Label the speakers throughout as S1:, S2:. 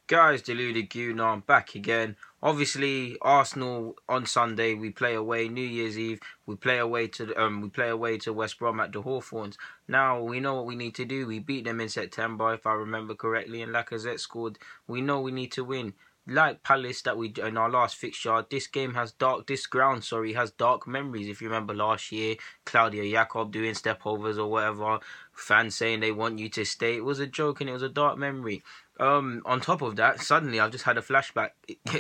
S1: Guys, Deluded Q, I'm back again. Obviously, Arsenal on Sunday we play away. New Year's Eve we play away to West Brom at the Hawthorns. Now we know what we need to do. We beat them in September, if I remember correctly, and Lacazette scored. We know we need to win. Like Palace that we in our last fixture, this ground has dark memories. If you remember last year, Claudia Jakob doing stepovers or whatever, fans saying they want you to stay. It was a joke and it was a dark memory. On top of that, suddenly I've just had a flashback.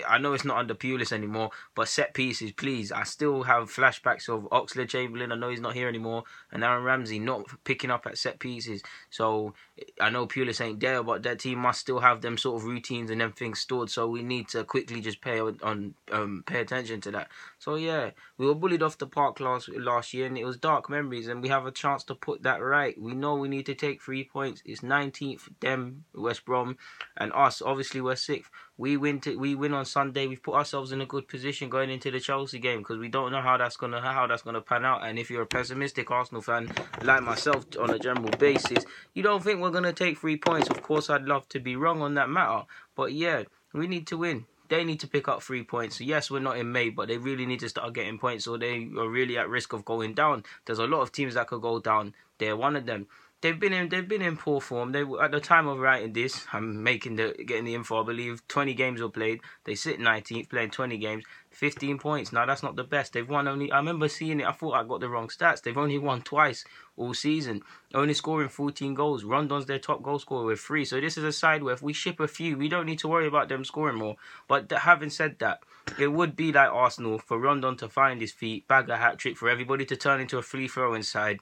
S1: I know it's not under Pulis anymore, but set pieces, please. I still have flashbacks of Oxlade-Chamberlain. I know he's not here anymore, and Aaron Ramsey not picking up at set pieces. So I know Pulis ain't there, but that team must still have them sort of routines and them things stored. So we need to quickly just pay attention to that. So yeah, we were bullied off the park last year, and it was dark memories, and we have a chance to put that right. We know we need to take 3 points. It's 19th, them West Brom. And us, obviously, we're sixth. We win on Sunday. We've put ourselves in a good position going into the Chelsea game because we don't know how that's gonna pan out. And if you're a pessimistic Arsenal fan like myself on a general basis, you don't think we're gonna take 3 points. Of course, I'd love to be wrong on that matter, but yeah, we need to win. They need to pick up 3 points. So yes, we're not in May, but they really need to start getting points, or they are really at risk of going down. There's a lot of teams that could go down. They're one of them. They've been in poor form. They at the time of writing this, I'm getting the info. I believe 20 games were played. They sit 19th, playing 20 games, 15 points. Now that's not the best. They've won only. I remember seeing it. I thought I got the wrong stats. They've only won twice all season, only scoring 14 goals. Rondon's their top goal scorer with 3. So this is a side where if we ship a few, we don't need to worry about them scoring more. But having said that, it would be like Arsenal for Rondon to find his feet, bag a hat trick, for everybody to turn into a free-throwing side.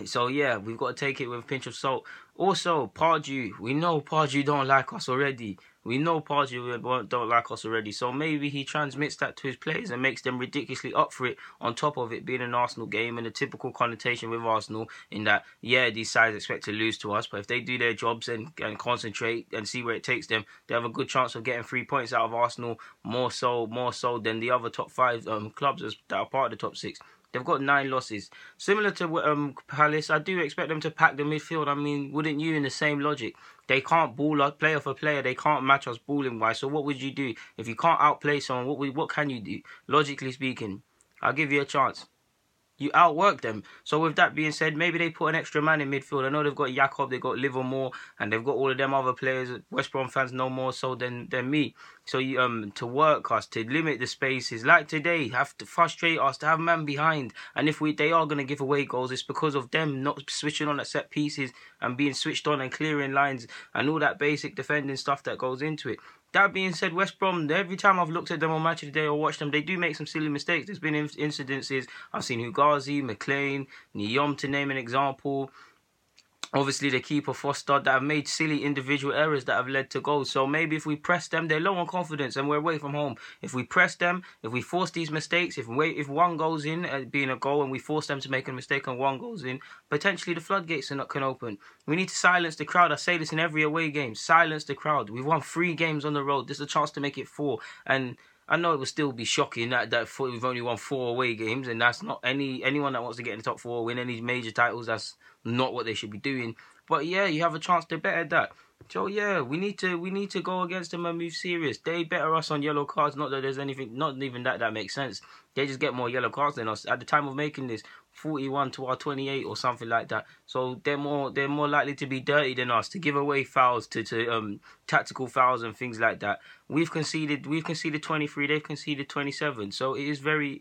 S1: So yeah, we've got to take it with a pinch of salt. Also, Pardew, we know Pardew don't like us already. Don't like us already. So maybe he transmits that to his players and makes them ridiculously up for it. On top of it being an Arsenal game and a typical connotation with Arsenal in that, yeah, these sides expect to lose to us, but if they do their jobs and concentrate and see where it takes them, they have a good chance of getting 3 points out of Arsenal. More so than the other top 5 clubs that are part of the top 6. They've got 9 losses. Similar to Palace, I do expect them to pack the midfield. I mean, wouldn't you in the same logic? They can't ball us player for player. They can't match us balling wise. So what would you do? If you can't outplay someone, what can you do? Logically speaking, I'll give you a chance. You outwork them. So with that being said, maybe they put an extra man in midfield. I know they've got Jakob, they've got Livermore, and they've got all of them other players. West Brom fans know more so than me. So you to work us, to limit the spaces, like today, have to frustrate us, to have man behind. And if they are going to give away goals, it's because of them not switching on at set pieces and being switched on and clearing lines and all that basic defending stuff that goes into it. That being said, West Brom, every time I've looked at them on Match of the Day or watched them, they do make some silly mistakes. There's been incidences. I've seen Hugazi, McLean, Nyom to name an example. Obviously, the keeper Foster, that have made silly individual errors that have led to goals. So maybe if we press them, they're low on confidence and we're away from home. If we press them, if we force these mistakes, if one goes in being a goal and we force them to make a mistake and one goes in, potentially the floodgates can open. We need to silence the crowd. I say this in every away game. Silence the crowd. We've won 3 games on the road. This is a chance to make it 4. And I know it will still be shocking that we've only won 4 away games, and that's not anyone that wants to get in the top 4 win any major titles. That's not what they should be doing. But yeah, you have a chance to better that. So yeah, we need to go against them and move serious. They better us on yellow cards. Not that there's anything, not even that makes sense. They just get more yellow cards than us. At the time of making this, 41 to our 28 or something like that. So they're more likely to be dirty than us, to give away fouls, to tactical fouls and things like that. We've conceded 23. They've conceded 27. So it is very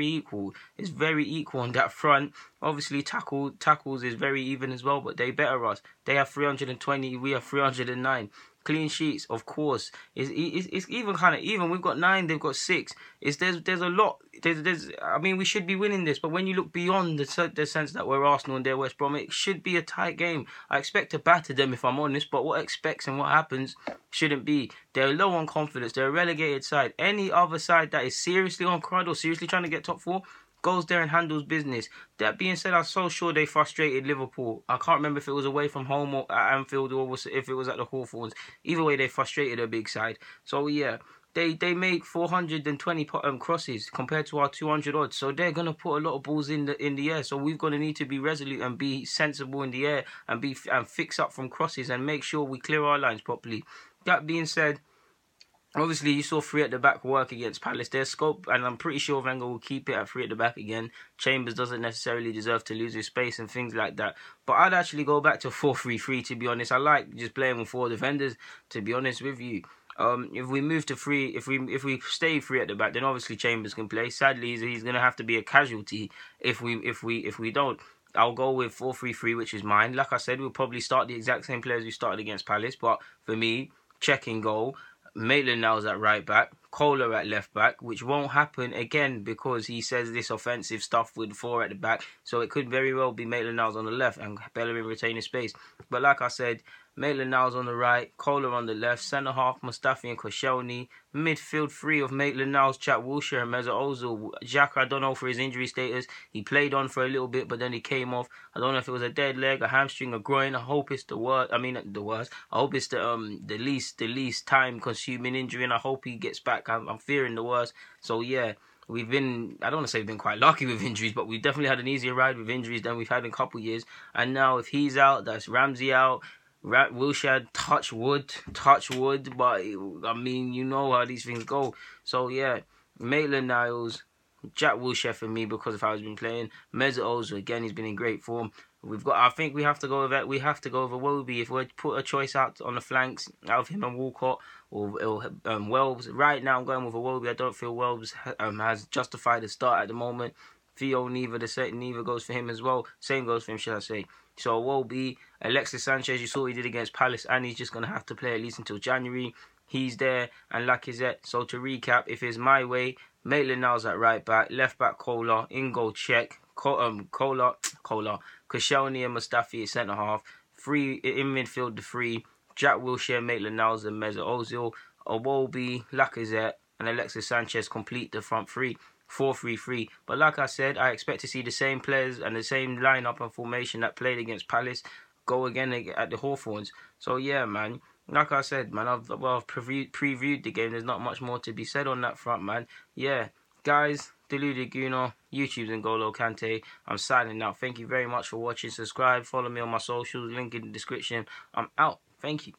S1: equal. It's very equal on that front. Obviously, tackles is very even as well, but they better us. They have 320. We have 309. Clean sheets, of course. It's even kind of even. We've got 9, they've got 6. There's a lot. I mean, we should be winning this, but when you look beyond the sense that we're Arsenal and they're West Brom, it should be a tight game. I expect to batter them if I'm honest, but what expects and what happens shouldn't be. They're low on confidence. They're a relegated side. Any other side that is seriously on crud or seriously trying to get top 4, goes there and handles business. That being said, I'm so sure they frustrated Liverpool. I can't remember if it was away from home or at Anfield, or if it was at the Hawthorns. Either way, they frustrated a big side. So yeah, they make 420 crosses compared to our 200 odds. So they're gonna put a lot of balls in the air. So we're gonna need to be resolute and be sensible in the air and fix up from crosses and make sure we clear our lines properly. That being said, obviously, you saw three at the back work against Palace. There's scope, and I'm pretty sure Wenger will keep it at three at the back again. Chambers doesn't necessarily deserve to lose his space and things like that. But I'd actually go back to 4-3-3, to be honest. I like just playing with four defenders, to be honest with you. If we move to three, if we stay three at the back, then obviously Chambers can play. Sadly, he's going to have to be a casualty if we don't. I'll go with 4-3-3, which is mine. Like I said, we'll probably start the exact same players we started against Palace. But for me, check in goal. Maitland-Niles at right back, Kohler at left back, which won't happen again because he says this offensive stuff with four at the back. So it could very well be Maitland-Niles on the left and Bellerin retaining space. But like I said, Maitland-Niles on the right, Kohler on the left, centre half Mustafi and Koscielny, midfield three of Maitland-Niles, Jack Wilshere and Mesut Ozil. Xhaka, I don't know for his injury status. He played on for a little bit, but then he came off. I don't know if it was a dead leg, a hamstring, a groin. I hope it's the worst. I mean, the worst. I hope it's the least time-consuming injury, and I hope he gets back. I'm fearing the worst. So yeah. I don't want to say we've been quite lucky with injuries, but we've definitely had an easier ride with injuries than we've had in a couple of years. And now if he's out, that's Ramsey out. Wilshere, touch wood, but I mean, you know how these things go. So yeah, Maitland-Niles, Jack Wilshere for me because of how he's been playing. Mesut Ozil, again, he's been in great form. I think we have to go with Iwobi. If we put a choice out on the flanks, out of him and Walcott or Welbs. Right now, I'm going with Iwobi. I don't feel Welbs has justified the start at the moment. Theo neither goes for him as well. Same goes for him, should I say. So Iwobi, Alexis Sanchez, you saw what he did against Palace, and he's just going to have to play at least until January. He's there, and Lacazette. So to recap, if it's my way, Maitland-Niles at right back, left back Kohler, in goal Cech, Kohler, Koscielny and Mustafi at centre half, three in midfield the three, Jack Wilshere, Maitland-Niles and Mesut Ozil, Iwobi, Lacazette and Alexis Sanchez complete the front three. 4-3-3. But like I said, I expect to see the same players and the same lineup and formation that played against Palace go again at the Hawthorns. So yeah, man. Like I said, man, I've previewed the game. There's not much more to be said on that front, man. Yeah, guys, Deluded Gooner, YouTube's N'Golo Kante. I'm signing out. Thank you very much for watching. Subscribe, follow me on my socials, link in the description. I'm out. Thank you.